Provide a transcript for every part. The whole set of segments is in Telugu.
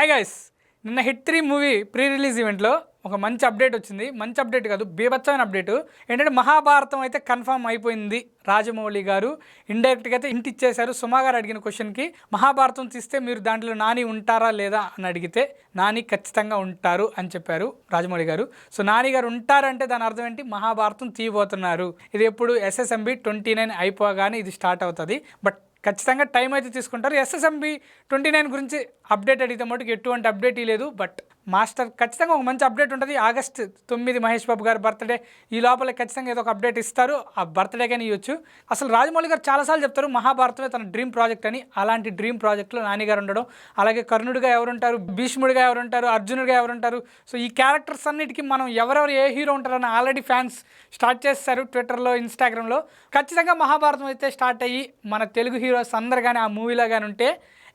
హాయ్ గైస్, నిన్న హిట్ 3 మూవీ ప్రీ రిలీజ్ ఈవెంట్లో ఒక మంచి అప్డేట్ వచ్చింది. మంచి అప్డేట్ కాదు, బీభత్సమైన అప్డేట్ ఏంటంటే మహాభారతం అయితే కన్ఫర్మ్ అయిపోయింది. రాజమౌళి గారు ఇండైరెక్ట్గా అయితే ఇంటి ఇచ్చేశారు. సుమా గారు అడిగిన క్వశ్చన్కి మహాభారతం తీస్తే మీరు దాంట్లో నాని ఉంటారా లేదా అని అడిగితే నాని ఖచ్చితంగా ఉంటారు అని చెప్పారు రాజమౌళి గారు. సో నాని గారు ఉంటారంటే దాని అర్థం ఏంటి, మహాభారతం తీయబోతున్నారు. ఇది ఎప్పుడు SSMB 29 అయిపోగానే ఇది స్టార్ట్ అవుతుంది. బట్ ఖచ్చితంగా టైం అయితే తీసుకుంటారు. SSMB 29 గురించి అప్డేట్ అడిగితే మటుకు ఎటువంటి అప్డేట్ లేదు. బట్ మాస్టర్ ఖచ్చితంగా ఒక మంచి అప్డేట్ ఉంటుంది. ఆగస్ట్ 9 మహేష్ బాబు గారి బర్త్డే, ఈ లోపల ఖచ్చితంగా ఏదో ఒక అప్డేట్ ఇస్తారు. ఆ బర్త్డేగానే ఇవ్వచ్చు. అసలు రాజమౌళి గారు చాలాసార్లు చెప్తారు మహాభారతమే తన డ్రీమ్ ప్రాజెక్ట్ అని. అలాంటి డ్రీమ్ ప్రాజెక్ట్లో నాని గారు ఉండడం, అలాగే కర్ణుడిగా ఎవరుంటారు, భీష్ముడిగా ఎవరుంటారు, అర్జునుడిగా ఎవరుంటారు. సో ఈ క్యారెక్టర్స్ అన్నిటికీ మనం ఎవరెవరు ఏ హీరో ఉంటారని ఆల్రెడీ ఫ్యాన్స్ స్టార్ట్ చేస్తారు ట్విట్టర్లో, ఇన్స్టాగ్రామ్లో. ఖచ్చితంగా మహాభారతం అయితే స్టార్ట్ అయ్యి మన తెలుగు హీరోస్ అందరు కానీ ఆ మూవీలో కానీ ఉంటే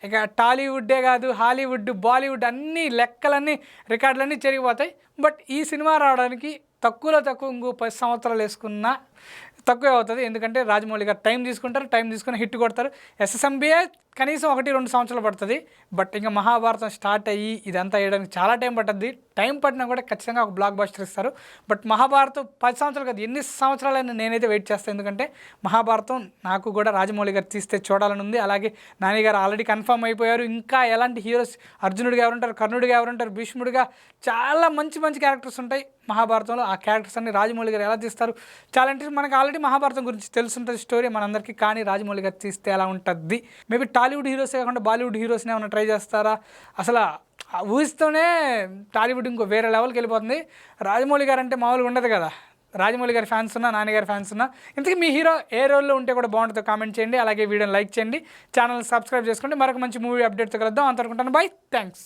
ఇక టాలీవుడ్డే కాదు, హాలీవుడ్, బాలీవుడ్ అన్ని లెక్కలన్నీ రికార్డులన్నీ చెరిగిపోతాయి. బట్ ఈ సినిమా రావడానికి తక్కువలో తక్కువ ఇంకో 10 సంవత్సరాలు వేసుకున్నా తక్కువే అవుతుంది. ఎందుకంటే రాజమౌళి గారు టైం తీసుకుంటారు, టైం తీసుకుని హిట్ కొడతారు. SSMBయే కనీసం 1-2 సంవత్సరాలు పడుతుంది. బట్ ఇంకా మహాభారతం స్టార్ట్ అయ్యి ఇదంతా వేయడానికి చాలా టైం పడుతుంది. టైం పట్టినా కూడా ఖచ్చితంగా ఒక బ్లాక్ బస్టర్ ఇస్తారు. బట్ మహాభారతం 10 సంవత్సరాలు కాదు, ఎన్ని సంవత్సరాలైనా నేనైతే వెయిట్ చేస్తాను. ఎందుకంటే మహాభారతం నాకు కూడా రాజమౌళి గారు తీస్తే చూడాలని ఉంది. అలాగే నాని గారు ఆల్రెడీ కన్ఫర్మ్ అయిపోయారు. ఇంకా ఎలాంటి హీరోస్, అర్జునుడిగా ఎవరుంటారు, కర్ణుడిగా ఎవరుంటారు, భీష్ముడిగా చాలా మంచి మంచి క్యారెక్టర్స్ ఉంటాయి మహాభారతంలో. ఆ క్యారెక్టర్స్ అన్ని రాజమౌళి గారు ఎలా తీస్తారు చాలా ఇంట్రెస్ట్. మనకి ఆల్రెడీ మహాభారతం గురించి తెలుసుంటుంది స్టోరీ మనందరికీ. కానీ రాజమౌళి గారు తీస్తే ఎలా ఉంటుంది, మేబీ టాలీవుడ్ హీరోసే కాకుండా బాలీవుడ్ హీరోస్ని ఏమైనా ట్రై చేస్తారా? అసలు ఊహిస్తూనే టాలీవుడ్ ఇంకో వేరే లెవెల్కి వెళ్ళిపోతుంది. రాజమౌళి గారు అంటే మామూలుగా ఉండదు కదా. రాజమౌళి గారి ఫ్యాన్స్ ఉన్నా, నాని గారి ఫ్యాన్స్ ఉన్నా. ఇంతకీ మీ హీరో ఏ రోల్లో ఉంటే కూడా బాగుంటుందో కామెంట్ చేయండి. అలాగే వీడియోని లైక్ చేయండి, ఛానల్ సబ్స్క్రైబ్ చేసుకోండి. మరొక మంచి మూవీ అప్డేట్తో కలుద్దాం. అంతనుకుంటాను. Bye, thanks.